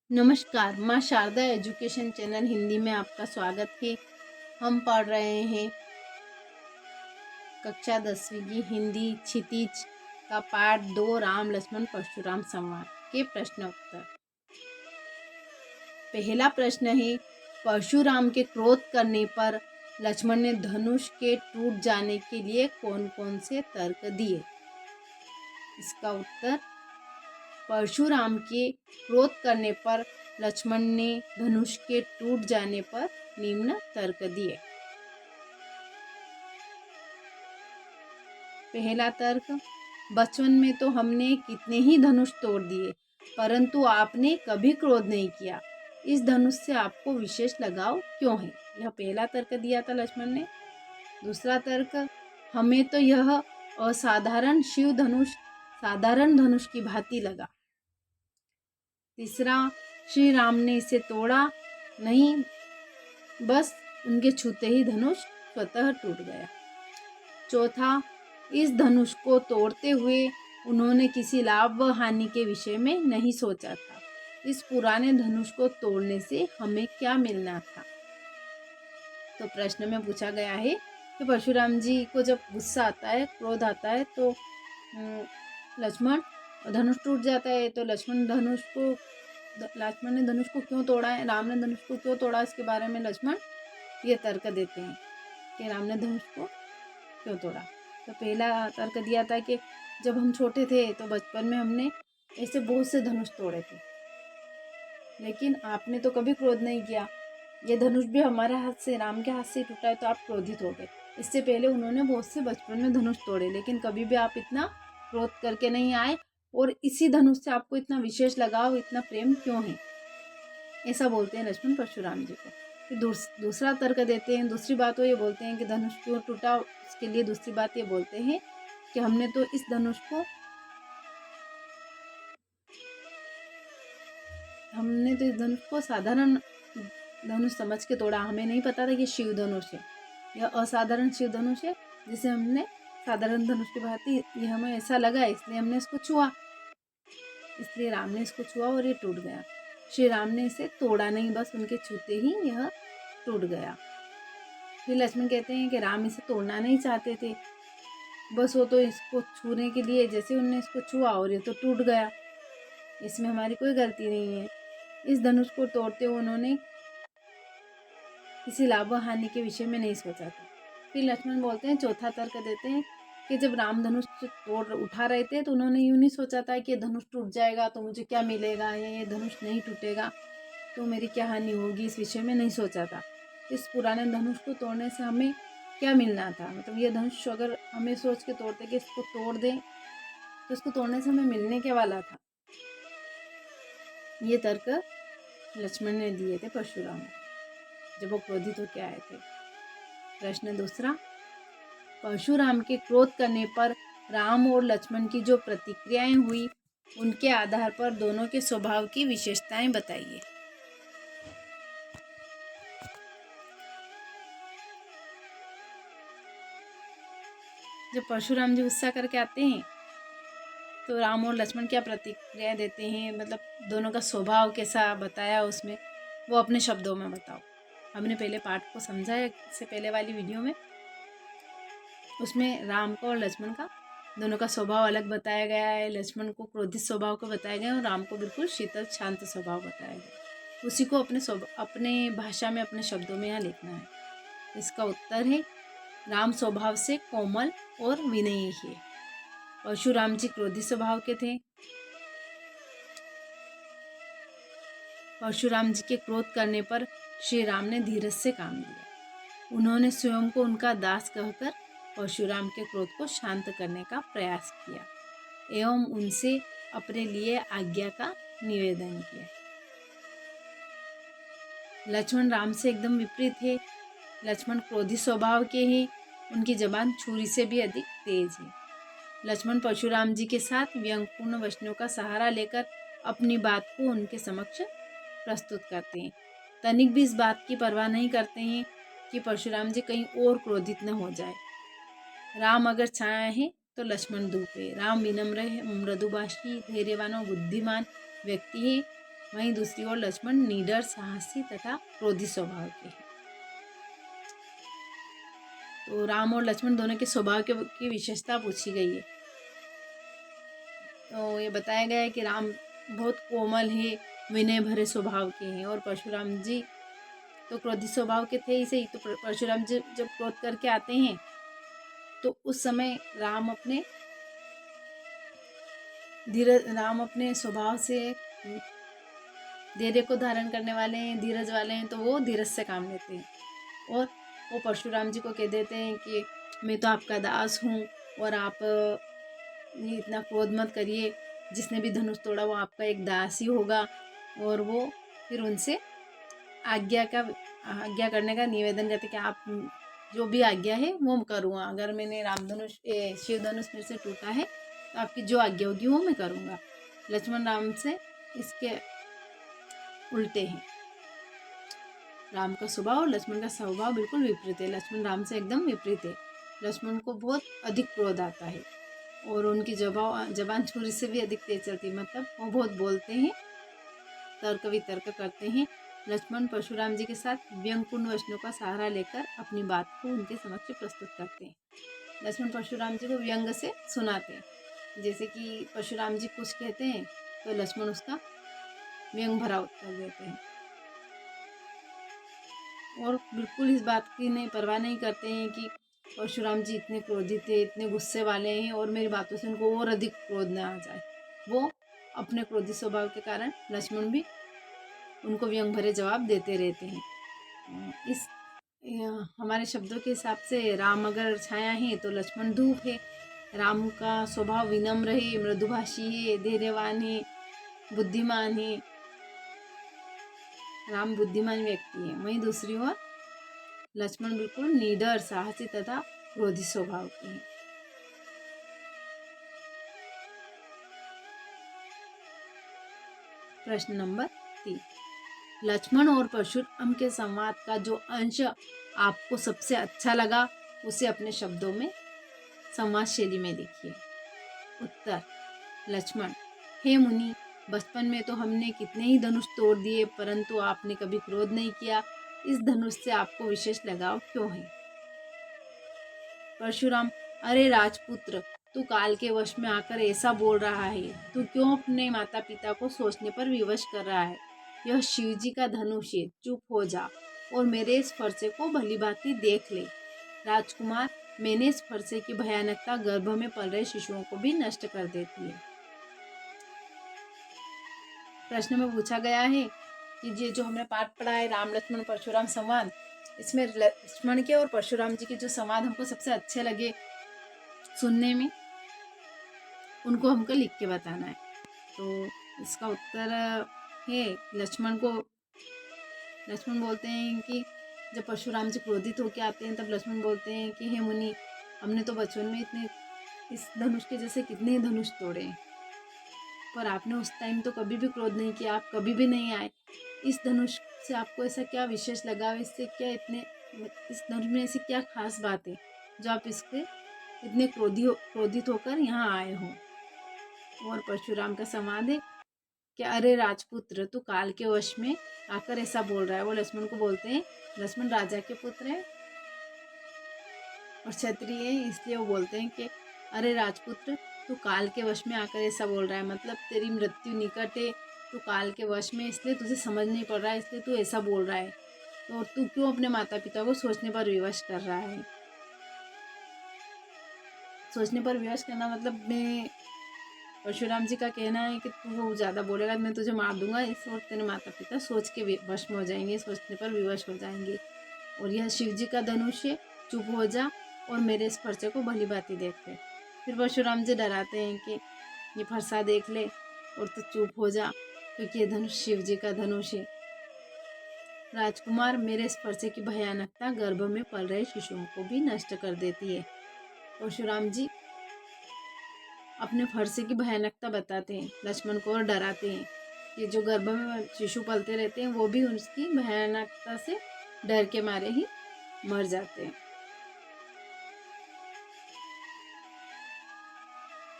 नमस्कार, माँ Sharda education channel Hindi में आपका स्वागत है। हम पढ़ रहे हैं कक्षा 10वीं की हिंदी क्षितिज का पाठ 2 राम लक्ष्मण परशुराम संवाद के प्रश्न उत्तर। पहला प्रश्न है, परशुराम के क्रोध करने पर लक्ष्मण ने धनुष के टूट जाने के लिए कौन कौन से तर्क दिए। इसका उत्तर, परशुराम के क्रोध करने पर लक्ष्मण ने धनुष के टूट जाने पर निम्न तर्क दिए। पहला तर्क, बचपन में तो हमने कितने ही धनुष तोड़ दिए, परंतु आपने कभी क्रोध नहीं किया। इस धनुष से आपको विशेष लगाव क्यों है? यह पहला तर्क दिया था लक्ष्मण ने। दूसरा तर्क, हमें तो यह असाधारण शिव धनुष साधारण धनुष की भांति लगा। तीसरा, श्री राम ने इसे तोड़ा नहीं, बस उनके छूते ही धनुष स्वतः टूट गया। चौथा, इस धनुष को तोड़ते हुए उन्होंने किसी लाभ व हानि के विषय में नहीं सोचा था। इस पुराने धनुष को तोड़ने से हमें क्या मिलना था? तो प्रश्न में पूछा गया है कि परशुराम जी को जब गुस्सा आता है, क्रोध आता है, तो लक्ष्मण धनुष टूट जाता है। तो लक्ष्मण ने धनुष को क्यों तोड़ा है, राम ने धनुष को क्यों तोड़ा, इसके बारे में लक्ष्मण ये तर्क देते हैं कि राम ने धनुष को क्यों तोड़ा। तो पहला तर्क दिया था कि जब हम छोटे थे तो बचपन में हमने ऐसे बहुत से धनुष तोड़े थे, लेकिन आपने तो कभी क्रोध नहीं किया। ये धनुष भी हमारे हाथ से, राम के हाथ से टूटा है, तो आप क्रोधित हो गए। इससे पहले उन्होंने बहुत से बचपन में धनुष तोड़े, लेकिन कभी भी आप इतना क्रोध करके नहीं आए, और इसी धनुष से आपको इतना विशेष लगाव, इतना प्रेम क्यों है? ऐसा बोलते हैं लक्ष्मण परशुराम जी को। फिर दूसरा तर्क देते हैं। दूसरी बात वो ये बोलते हैं कि धनुष क्यों टूटा, उसके लिए दूसरी बात ये बोलते हैं कि हमने तो इस धनुष को साधारण धनुष समझ के तोड़ा। हमें नहीं पता था कि शिव धनुष है, यह असाधारण शिव धनुष है, जिसे हमने साधारण धनुष की भांति, ये हमें ऐसा लगा, इसलिए हमने इसको छुआ, इसलिए राम ने इसको छुआ और ये टूट गया। श्री राम ने इसे तोड़ा नहीं, बस उनके छूते ही यह टूट गया। फिर लक्ष्मण कहते हैं कि राम इसे तोड़ना नहीं चाहते थे, बस वो तो इसको छूने के लिए, जैसे उन्होंने इसको छुआ और ये तो टूट गया, इसमें हमारी कोई गलती नहीं है। इस धनुष को तोड़ते हुए उन्होंने किसी लाभ हानि के विषय में नहीं सोचा था। फिर लक्ष्मण बोलते हैं, चौथा तर्क देते हैं कि जब राम धनुष तोड़ उठा रहे थे तो उन्होंने यूँ नहीं सोचा था कि धनुष टूट जाएगा तो मुझे क्या मिलेगा, या ये धनुष नहीं टूटेगा तो मेरी क्या हानि होगी, इस विषय में नहीं सोचा था। इस पुराने धनुष को तोड़ने से हमें क्या मिलना था, मतलब ये धनुष अगर हमें सोच के तोड़ते कि इसको तोड़ दें तो इसको तोड़ने से हमें मिलने के वाला था। ये तर्क लक्ष्मण ने दिए थे परशुराम जब वो क्रोधित होकर आए थे। प्रश्न दूसरा, परशुराम के क्रोध करने पर राम और लक्ष्मण की जो प्रतिक्रियाएं हुई, उनके आधार पर दोनों के स्वभाव की विशेषताएं बताइए। जब परशुराम जी गुस्सा करके आते हैं तो राम और लक्ष्मण क्या प्रतिक्रिया देते हैं, मतलब दोनों का स्वभाव कैसा बताया उसमें, वो अपने शब्दों में बताओ। हमने पहले पाठ को समझा है, इससे पहले वाली वीडियो में, उसमें राम का और लक्ष्मण का दोनों का स्वभाव अलग बताया गया है। लक्ष्मण को क्रोधित स्वभाव को बताया गया और राम को बिल्कुल शीतल शांत स्वभाव बताया गया। उसी को अपने भाषा में, अपने शब्दों में यहाँ लिखना है। इसका उत्तर है, राम स्वभाव से कोमल और विनयी है। परशुराम जी क्रोधित स्वभाव के थे। परशुराम जी के क्रोध करने पर श्री राम ने धीरज से काम लिया। उन्होंने स्वयं को उनका दास कहकर परशुराम के क्रोध को शांत करने का प्रयास किया एवं उनसे अपने लिए आज्ञा का निवेदन किया। लक्ष्मण राम से एकदम विपरीत है। लक्ष्मण क्रोधित स्वभाव के हैं, उनकी जबान छुरी से भी अधिक तेज है। लक्ष्मण परशुराम जी के साथ व्यंग्यपूर्ण वचनों का सहारा लेकर अपनी बात को उनके समक्ष प्रस्तुत करते हैं। तनिक भी इस बात की परवाह नहीं करते हैं कि परशुराम जी कहीं और क्रोधित न हो जाए। राम अगर छाया है तो लक्ष्मण धूप है। राम विनम्र है, मृदुभाषी, धैर्यवान और बुद्धिमान व्यक्ति है। वहीं दूसरी ओर लक्ष्मण निडर, साहसी तथा क्रोधी स्वभाव के हैं। तो राम और लक्ष्मण दोनों के स्वभाव की विशेषता पूछी गई है। तो ये बताया गया है कि राम बहुत कोमल है, विनय भरे स्वभाव के हैं, और परशुराम जी तो क्रोधी स्वभाव के थे ही सही। तो परशुराम जी जब क्रोध करके आते हैं तो उस समय राम अपने स्वभाव से धैर्य को धारण करने वाले हैं, धीरज वाले हैं, तो वो धीरज से काम लेते हैं। और वो परशुराम जी को कह देते हैं कि मैं तो आपका दास हूँ और आप ये इतना क्रोध मत करिए, जिसने भी धनुष तोड़ा वो आपका एक दास ही होगा। और वो फिर उनसे आज्ञा करने का निवेदन करते कि आप जो भी आज्ञा है वो करूँगा। अगर मैंने शिव धनुष मेरे से टूटा है तो आपकी जो आज्ञा होगी वो मैं करूँगा। लक्ष्मण राम से इसके उल्टे हैं। राम का स्वभाव और लक्ष्मण का स्वभाव बिल्कुल विपरीत है। लक्ष्मण राम से एकदम विपरीत है। लक्ष्मण को बहुत अधिक क्रोध आता है और उनकी जबान छुरी से भी अधिक तेज चलती है। मतलब वो बहुत बोलते हैं, तर्क वितर्क करते हैं। लक्ष्मण परशुराम जी के साथ व्यंगपूर्ण वचनों का सहारा लेकर अपनी बात को उनके समक्ष प्रस्तुत करते हैं। लक्ष्मण परशुराम जी को व्यंग से सुनाते हैं। जैसे कि परशुराम जी कुछ कहते हैं तो लक्ष्मण उसका व्यंग भरा उत्तर देते हैं और बिल्कुल इस बात की परवाह नहीं करते हैं कि परशुराम जी इतने क्रोधित है, इतने गुस्से वाले हैं और मेरी बातों से उनको और अधिक क्रोध न आ जाए। वो अपने क्रोधी स्वभाव के कारण लक्ष्मण भी उनको व्यंग भरे जवाब देते रहते हैं। इस हमारे शब्दों के हिसाब से राम अगर छाया है तो लक्ष्मण धूप है। राम का स्वभाव विनम्र है, मृदुभाषी है, धैर्यवान है, बुद्धिमान है। राम बुद्धिमान व्यक्ति है। वहीं दूसरी ओर लक्ष्मण बिल्कुल निडर, साहसी तथा क्रोधी स्वभाव के हैं। प्रश्न नंबर 3, लक्ष्मण और परशुराम के संवाद का जो अंश आपको सबसे अच्छा लगा उसे अपने शब्दों में संवाद शैली में लिखिए। उत्तर, लक्ष्मण, हे मुनि, बचपन में तो हमने कितने ही धनुष तोड़ दिए, परंतु आपने कभी क्रोध नहीं किया। इस धनुष से आपको विशेष लगाव क्यों है? परशुराम, अरे राजपुत्र, तू काल के वश में आकर ऐसा बोल रहा है। तू क्यों अपने माता पिता को सोचने पर विवश कर रहा है? यह शिव जी का धनुष है। चुप हो जा और मेरे इस फरसे को भली भांति देख ले। राजकुमार, मैंने इस फरसे की भयानकता गर्भ में पल रहे शिशुओं को भी नष्ट कर देती है। प्रश्न में पूछा गया है कि ये जो हमने पाठ पढ़ा है राम लक्ष्मण परशुराम संवाद, इसमें लक्ष्मण के और परशुराम जी के जो संवाद हमको सबसे अच्छे लगे सुनने में, उनको हमको लिख के बताना है। तो इसका उत्तर है लक्ष्मण बोलते हैं कि जब परशुराम जी क्रोधित होकर आते हैं तब लक्ष्मण बोलते हैं कि हे मुनि, हमने तो बचपन में इस धनुष के जैसे कितने ही धनुष तोड़े हैं, पर आपने उस टाइम तो कभी भी क्रोध नहीं किया, आप कभी भी नहीं आए। इस धनुष से आपको ऐसा क्या विशेष लगा, इस धनुष में ऐसी क्या खास बात है जो आप इसके इतने क्रोधित होकर यहाँ आए हो? और परशुराम का संवाद है कि अरे राजपुत्र, तू काल के वश में आकर ऐसा बोल रहा है। वो लक्ष्मण को बोलते हैं, लक्ष्मण राजा के पुत्र है और क्षत्रिय है, इसलिए वो बोलते हैं कि अरे राजपुत्र, तू काल के वश में आकर ऐसा बोल रहा है, मतलब तेरी मृत्यु निकट है, तू काल के वश में, इसलिए तुझे समझ नहीं पड़ रहा है, इसलिए तू ऐसा बोल रहा है। तो और तू क्यों अपने माता पिता को सोचने पर विवश कर रहा है? सोचने पर विवश करना मतलब मैं परशुराम जी का कहना है कि तू ज़्यादा बोलेगा मैं तुझे मार दूंगा, इस वक्त तेरे माता पिता सोच के वश में हो जाएंगे, सोचने पर विवश हो जाएंगे। और यह शिव जी का धनुष है, चुप हो जा और मेरे इस फरसे को भली भांति देख ले। फिर परशुराम जी डराते हैं कि ये फरसा देख ले और तू चुप हो जा, क्योंकि ये धनुष शिव जी का धनुष है। राजकुमार, मेरे इस फरसे की भयानकता गर्भ में पल रहे शिशुओं को भी नष्ट कर देती है। परशुराम जी अपने फरसे की भयानकता बताते हैं लक्ष्मण को और डराते हैं कि जो गर्भ में शिशु पलते रहते हैं वो भी उसकी भयानकता से डर के मारे ही मर जाते हैं।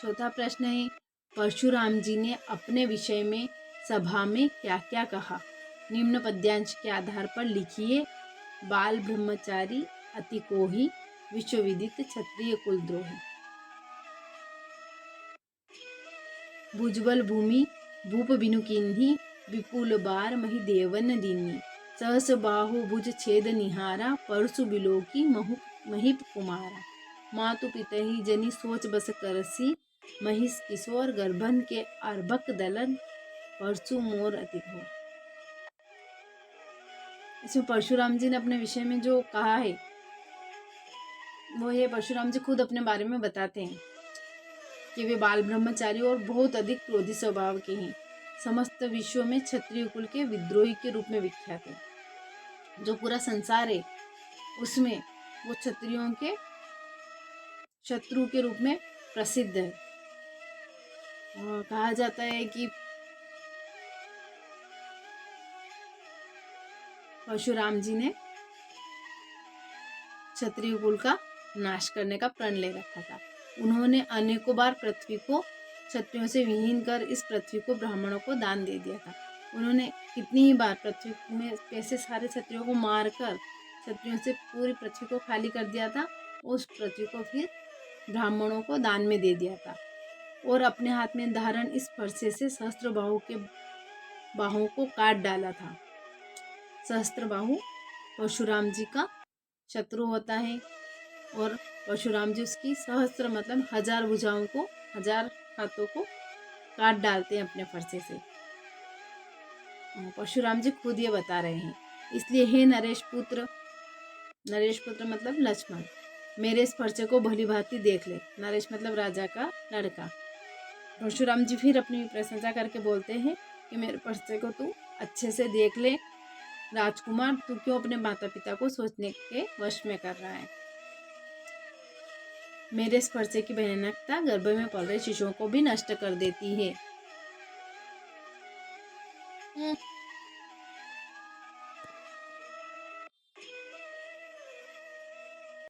चौथा प्रश्न है, परशुराम जी ने अपने विषय में सभा में क्या क्या कहा, निम्न पद्यांश के आधार पर लिखिए। बाल ब्रह्मचारी अति कोही, विश्वविदित क्षत्रिय कुलद्रोही। भुजबल भूमि भूप बिनु कीन्ही, विपुल बार मही देवन दीनी। सहस बाहु भुज छेद निहारा, परसु बिलोकी महीप कुमारा। मातु पितहि जनि सोच बस करसी, महिष किशोर गर्भन के अर्भक दलन, परसु मोर अति घोर। इसमें परशुराम जी ने अपने विषय में जो कहा है वो ये परशुराम जी खुद अपने बारे में बताते हैं कि वे बाल ब्रह्मचारी और बहुत अधिक क्रोधी स्वभाव के हैं। समस्त विश्व में क्षत्रिय कुल के विद्रोही के रूप में विख्यात है। जो पूरा संसार है उसमें वो क्षत्रियों के शत्रु के रूप में प्रसिद्ध है। और कहा जाता है कि परशुराम जी ने क्षत्रिय कुल का नाश करने का प्रण ले रखा था। उन्होंने अनेकों बार पृथ्वी को क्षत्रियों से विहीन कर इस पृथ्वी को ब्राह्मणों को दान दे दिया था। उन्होंने कितनी ही बार पृथ्वी में कैसे सारे क्षत्रियों को मारकर क्षत्रियों से पूरी पृथ्वी को खाली कर दिया था। उस पृथ्वी को फिर ब्राह्मणों को दान में दे दिया था और अपने हाथ में धारण इस फरसे से सहस्त्र बाहुओं को काट डाला था। सहस्त्र बाहु परशुराम जी का शत्रु होता है और परशुराम जी उसकी सहस्त्र मतलब 1000 भुजाओं को 1000 हाथों को काट डालते हैं अपने फरसे से। परशुराम जी खुद ये बता रहे हैं। इसलिए हे नरेश पुत्र मतलब लक्ष्मण, मेरे इस फरसे को भली भांति देख ले। नरेश मतलब राजा का लड़का। परशुराम जी फिर अपनी प्रशंसा करके बोलते हैं कि मेरे फरसे को तू अच्छे से देख ले। राजकुमार, तू क्यों अपने माता पिता को सोचने के वश में कर रहा है। मेरे इस फरसे की भयानकता गर्भ में पल रहे शिशुओं को भी नष्ट कर देती है।